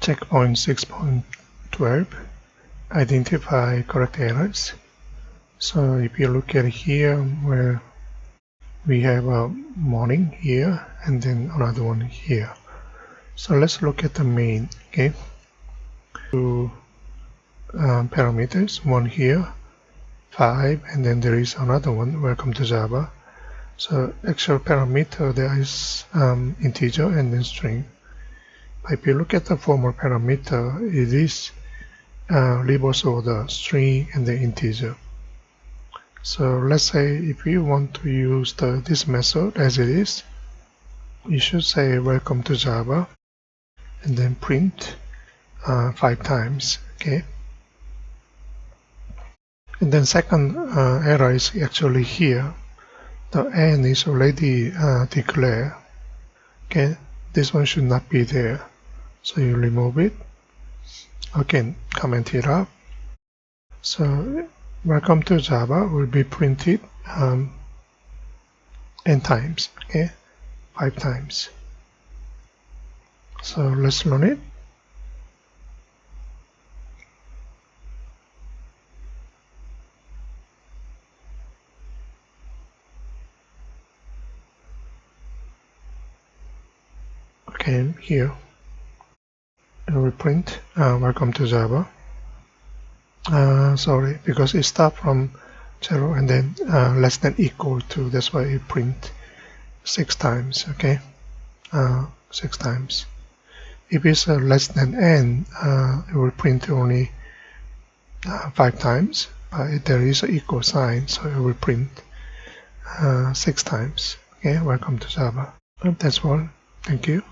checkpoint 6.12, identify correct errors. So if you look at here where we have a morning here and then another one here. So let's look at the main, okay? Two parameters, one here, 5, and then there is another one, welcome to Java. So actual parameter there is integer and then string. But if you look at the formal parameter, it is labels of the string and the integer. So let's say if you want to use this method as it is, you should say welcome to Java and then print 5 times, okay? And then second error is actually here. The n is already declared, okay? This one should not be there. So you remove it. Again, comment it up. So welcome to Java will be printed n times, okay? 5 times. So let's run it. Okay, here. And we print welcome to Java. Sorry, because it starts from 0 and then less than equal to, that's why it print 6 times, okay? 6 times. If it's less than n, it will print only 5 times, but there is an equal sign, so it will print 6 times. Okay, welcome to Java. That's all. Thank you.